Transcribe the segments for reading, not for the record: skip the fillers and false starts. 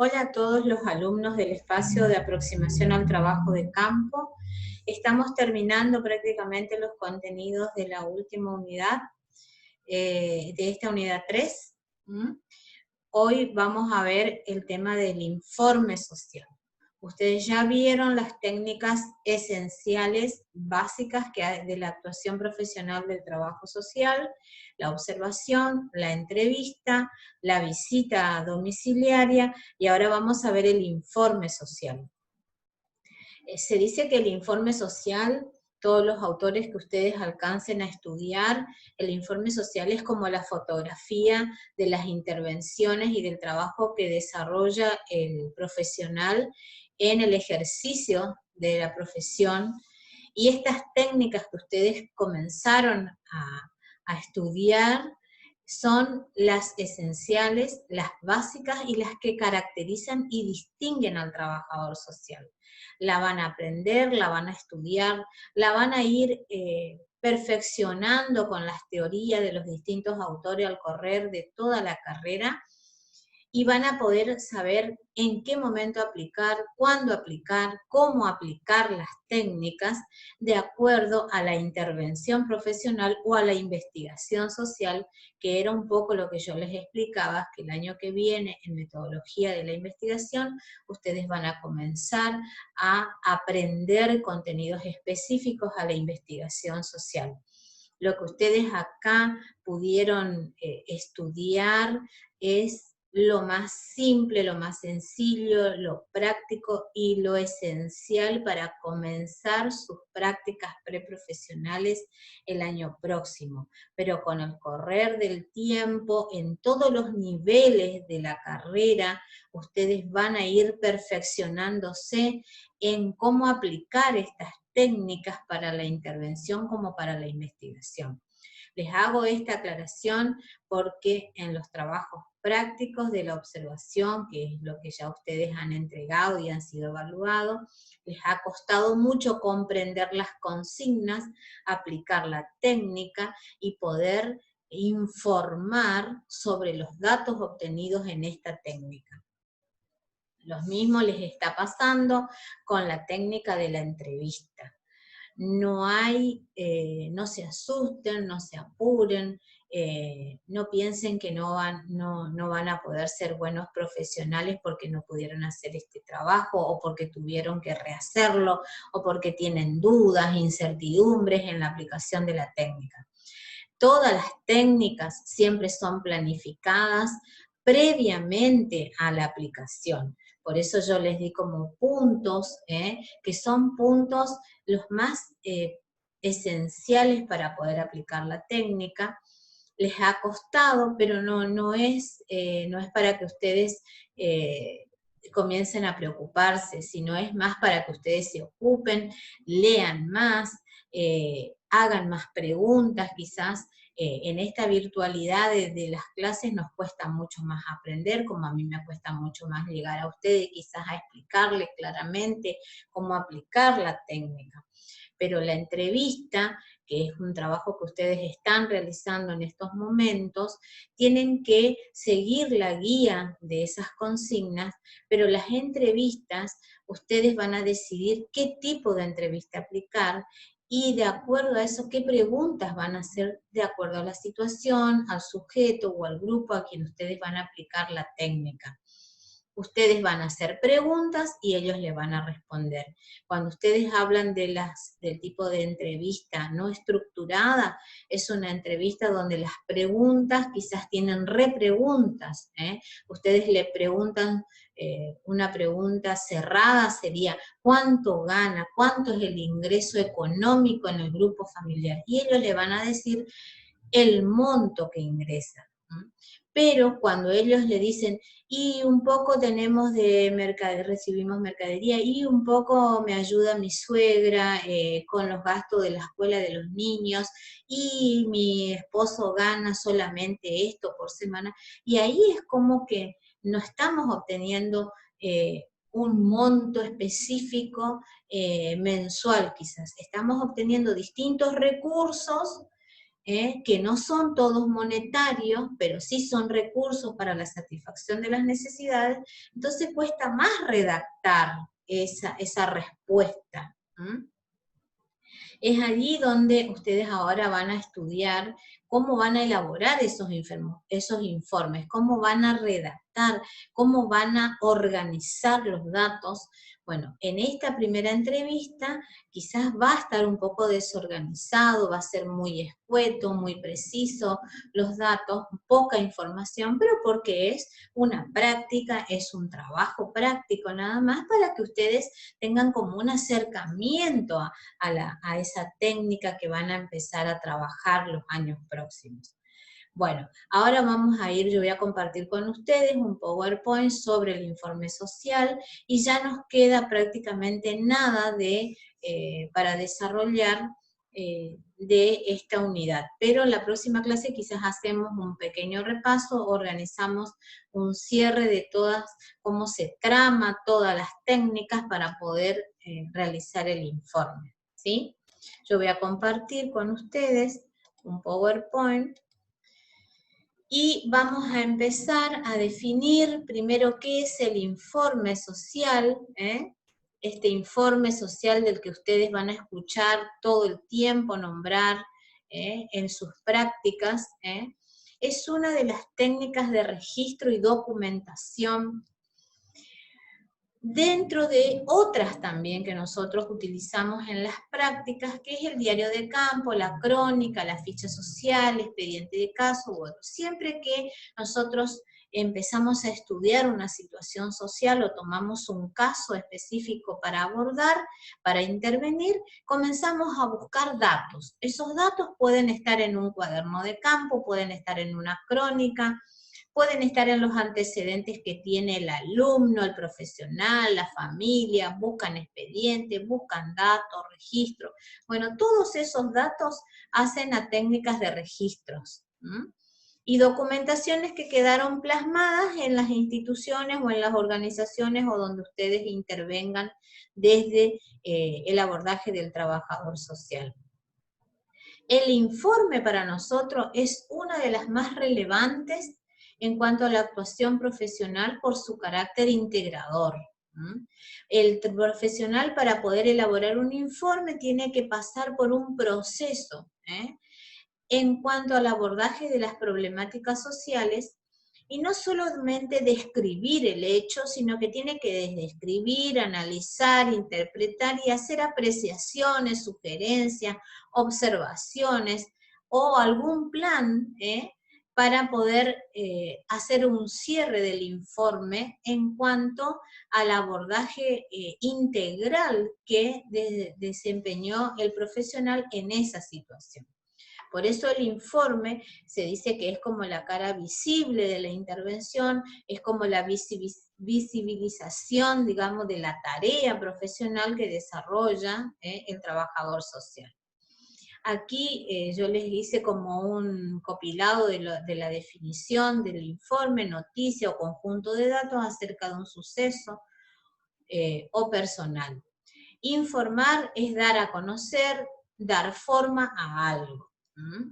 Hola a todos los alumnos del espacio de aproximación al trabajo de campo. Estamos terminando prácticamente los contenidos de la última unidad, de esta unidad 3. Hoy vamos a ver el tema del informe social. Ustedes ya vieron las técnicas esenciales, básicas de la actuación profesional del trabajo social, la observación, la entrevista, la visita domiciliaria, y ahora vamos a ver el informe social. Se dice que el informe social, todos los autores que ustedes alcancen a estudiar, el informe social es como la fotografía de las intervenciones y del trabajo que desarrolla el profesional en el ejercicio de la profesión, y estas técnicas que ustedes comenzaron a estudiar son las esenciales, las básicas y las que caracterizan y distinguen al trabajador social. La van a aprender, la van a estudiar, la van a ir perfeccionando con las teorías de los distintos autores al correr de toda la carrera, y van a poder saber en qué momento aplicar, cuándo aplicar, cómo aplicar las técnicas de acuerdo a la intervención profesional o a la investigación social, que era un poco lo que yo les explicaba, que el año que viene en metodología de la investigación ustedes van a comenzar a aprender contenidos específicos a la investigación social. Lo que ustedes acá pudieron estudiar es lo más simple, lo más sencillo, lo práctico y lo esencial para comenzar sus prácticas preprofesionales el año próximo. Pero con el correr del tiempo, en todos los niveles de la carrera, ustedes van a ir perfeccionándose en cómo aplicar estas técnicas para la intervención como para la investigación. Les hago esta aclaración porque en los trabajos prácticos de la observación, que es lo que ya ustedes han entregado y han sido evaluados, les ha costado mucho comprender las consignas, aplicar la técnica y poder informar sobre los datos obtenidos en esta técnica. Lo mismo les está pasando con la técnica de la entrevista. No se asusten, no se apuren, no piensen que no van a poder ser buenos profesionales porque no pudieron hacer este trabajo, o porque tuvieron que rehacerlo, o porque tienen dudas, incertidumbres en la aplicación de la técnica. Todas las técnicas siempre son planificadas previamente a la aplicación. Por eso yo les di como puntos, que son puntos los más esenciales para poder aplicar la técnica. Les ha costado, pero no es para que ustedes comiencen a preocuparse, sino es más para que ustedes se ocupen, lean más, hagan más preguntas quizás. En esta virtualidad de las clases nos cuesta mucho más aprender, como a mí me cuesta mucho más llegar a ustedes quizás a explicarles claramente cómo aplicar la técnica. Pero la entrevista, que es un trabajo que ustedes están realizando en estos momentos, tienen que seguir la guía de esas consignas, pero las entrevistas, ustedes van a decidir qué tipo de entrevista aplicar, y de acuerdo a eso, qué preguntas van a hacer de acuerdo a la situación, al sujeto o al grupo a quien ustedes van a aplicar la técnica. Ustedes van a hacer preguntas y ellos le van a responder. Cuando ustedes hablan del tipo de entrevista no estructurada, es una entrevista donde las preguntas quizás tienen repreguntas. Ustedes le preguntan, una pregunta cerrada sería, ¿cuánto gana? ¿Cuánto es el ingreso económico en el grupo familiar? Y ellos le van a decir el monto que ingresa. Pero cuando ellos le dicen, y un poco tenemos recibimos mercadería, y un poco me ayuda mi suegra con los gastos de la escuela de los niños, y mi esposo gana solamente esto por semana, y ahí es como que no estamos obteniendo un monto específico mensual quizás, estamos obteniendo distintos recursos que no son todos monetarios, pero sí son recursos para la satisfacción de las necesidades, entonces cuesta más redactar esa respuesta. Es allí donde ustedes ahora van a estudiar cómo van a elaborar esos informes, cómo van a redactar, cómo van a organizar los datos. Bueno, en esta primera entrevista quizás va a estar un poco desorganizado, va a ser muy escueto, muy preciso los datos, poca información, pero porque es una práctica, es un trabajo práctico nada más para que ustedes tengan como un acercamiento a esa técnica que van a empezar a trabajar los años próximos. Bueno, ahora vamos a ir, yo voy a compartir con ustedes un PowerPoint sobre el informe social y ya nos queda prácticamente nada para desarrollar de esta unidad. Pero en la próxima clase quizás hacemos un pequeño repaso, organizamos un cierre de cómo se trama todas las técnicas para poder realizar el informe, ¿sí? Yo voy a compartir con ustedes un PowerPoint y vamos a empezar a definir primero qué es el informe social, este informe social del que ustedes van a escuchar todo el tiempo nombrar en sus prácticas. Es una de las técnicas de registro y documentación dentro de otras también que nosotros utilizamos en las prácticas, que es el diario de campo, la crónica, la ficha social, expediente de caso, bueno, siempre que nosotros empezamos a estudiar una situación social o tomamos un caso específico para abordar, para intervenir, comenzamos a buscar datos. Esos datos pueden estar en un cuaderno de campo, pueden estar en una crónica, pueden estar en los antecedentes que tiene el alumno, el profesional, la familia, buscan expedientes, buscan datos, registros. Bueno, todos esos datos hacen a técnicas de registros. Y documentaciones que quedaron plasmadas en las instituciones o en las organizaciones o donde ustedes intervengan desde el abordaje del trabajador social. El informe para nosotros es una de las más relevantes en cuanto a la actuación profesional por su carácter integrador. El profesional, para poder elaborar un informe, tiene que pasar por un proceso en cuanto al abordaje de las problemáticas sociales, y no solamente describir el hecho, sino que tiene que describir, analizar, interpretar y hacer apreciaciones, sugerencias, observaciones o algún plan para poder hacer un cierre del informe en cuanto al abordaje integral que desempeñó el profesional en esa situación. Por eso el informe se dice que es como la cara visible de la intervención, es como la visibilización, digamos, de la tarea profesional que desarrolla el trabajador social. Aquí yo les hice como un compilado de la definición del informe, noticia o conjunto de datos acerca de un suceso o personal. Informar es dar a conocer, dar forma a algo.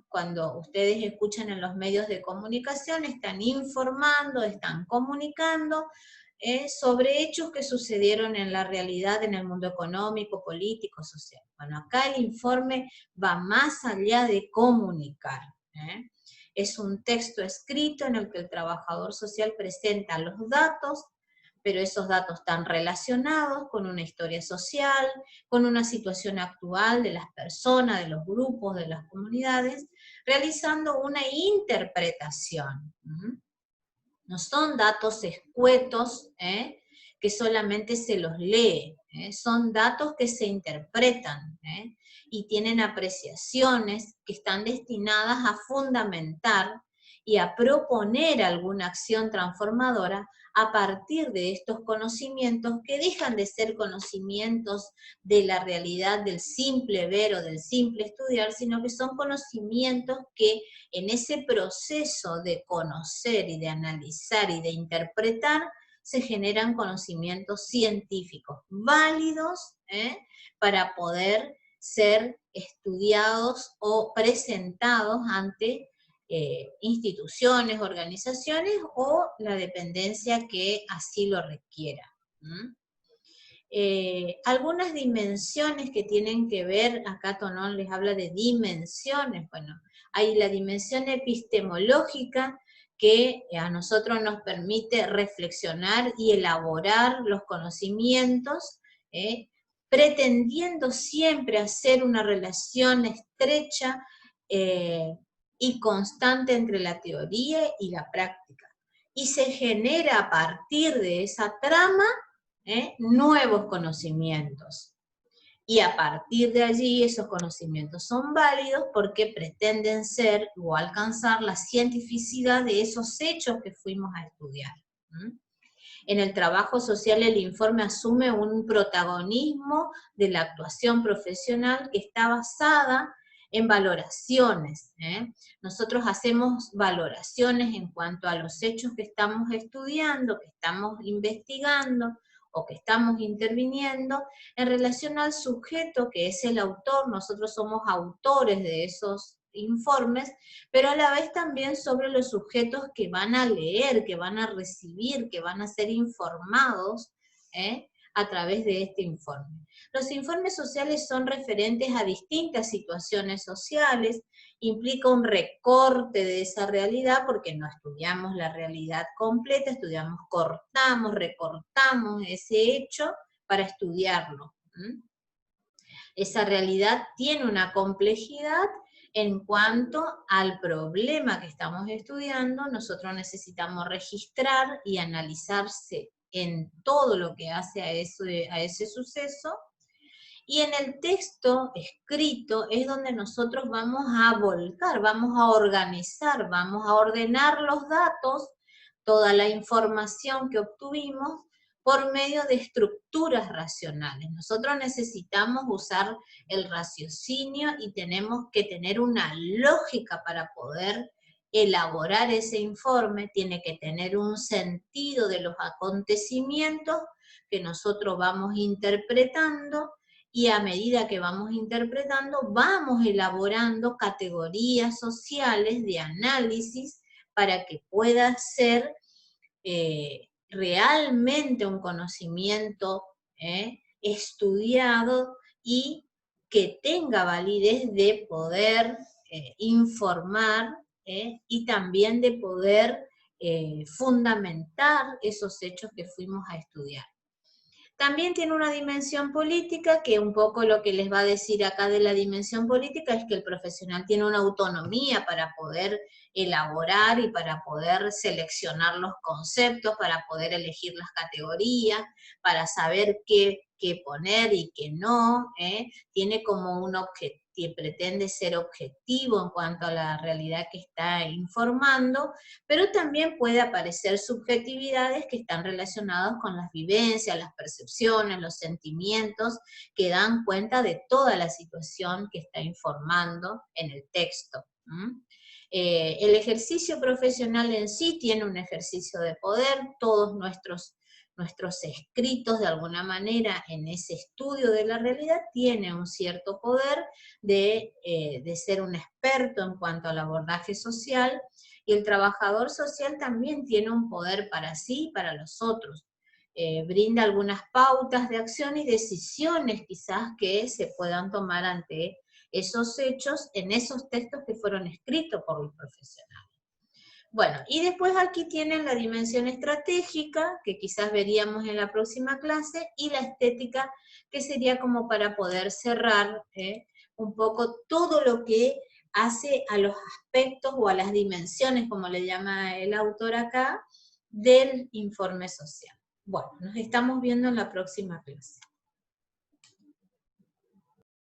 Cuando ustedes escuchan en los medios de comunicación, están informando, están comunicando sobre hechos que sucedieron en la realidad, en el mundo económico, político, social. Bueno, acá el informe va más allá de comunicar. Es un texto escrito en el que el trabajador social presenta los datos, pero esos datos están relacionados con una historia social, con una situación actual de las personas, de los grupos, de las comunidades, realizando una interpretación. No son datos escuetos, que solamente se los lee, son datos que se interpretan, y tienen apreciaciones que están destinadas a fundamentar y a proponer alguna acción transformadora a partir de estos conocimientos que dejan de ser conocimientos de la realidad del simple ver o del simple estudiar, sino que son conocimientos que en ese proceso de conocer y de analizar y de interpretar se generan conocimientos científicos válidos para poder ser estudiados o presentados ante instituciones, organizaciones o la dependencia que así lo requiera. Algunas dimensiones que tienen que ver, acá Tonón les habla de dimensiones, bueno, hay la dimensión epistemológica que a nosotros nos permite reflexionar y elaborar los conocimientos, pretendiendo siempre hacer una relación estrecha y constante entre la teoría y la práctica. Y se genera a partir de esa trama nuevos conocimientos. Y a partir de allí esos conocimientos son válidos porque pretenden ser o alcanzar la cientificidad de esos hechos que fuimos a estudiar. En el trabajo social el informe asume un protagonismo de la actuación profesional que está basada en valoraciones. Nosotros hacemos valoraciones en cuanto a los hechos que estamos estudiando, que estamos investigando, o que estamos interviniendo en relación al sujeto que es el autor. Nosotros somos autores de esos informes, pero a la vez también sobre los sujetos que van a leer, que van a recibir, que van a ser informados a través de este informe. Los informes sociales son referentes a distintas situaciones sociales, implica un recorte de esa realidad porque no estudiamos la realidad completa, estudiamos, cortamos, recortamos ese hecho para estudiarlo. Esa realidad tiene una complejidad en cuanto al problema que estamos estudiando. Nosotros necesitamos registrar y analizarse en todo lo que hace a ese suceso. Y en el texto escrito es donde nosotros vamos a volcar, vamos a organizar, vamos a ordenar los datos, toda la información que obtuvimos por medio de estructuras racionales. Nosotros necesitamos usar el raciocinio y tenemos que tener una lógica para poder elaborar ese informe, tiene que tener un sentido de los acontecimientos que nosotros vamos interpretando, y a medida que vamos interpretando, vamos elaborando categorías sociales de análisis para que pueda ser realmente un conocimiento estudiado y que tenga validez de poder informar y también de poder fundamentar esos hechos que fuimos a estudiar. También tiene una dimensión política, que un poco lo que les va a decir acá de la dimensión política es que el profesional tiene una autonomía para poder elaborar y para poder seleccionar los conceptos, para poder elegir las categorías, para saber qué poner y qué no, tiene como un objetivo, pretende ser objetivo en cuanto a la realidad que está informando, pero también puede aparecer subjetividades que están relacionadas con las vivencias, las percepciones, los sentimientos, que dan cuenta de toda la situación que está informando en el texto. El ejercicio profesional en sí tiene un ejercicio de poder, todos nuestros escritos de alguna manera en ese estudio de la realidad tienen un cierto poder de ser un experto en cuanto al abordaje social, y el trabajador social también tiene un poder para sí y para los otros. Brinda algunas pautas de acción y decisiones quizás que se puedan tomar ante esos hechos en esos textos que fueron escritos por los profesionales. Bueno, y después aquí tienen la dimensión estratégica, que quizás veríamos en la próxima clase, y la estética, que sería como para poder cerrar un poco todo lo que hace a los aspectos o a las dimensiones, como le llama el autor acá, del informe social. Bueno, nos estamos viendo en la próxima clase.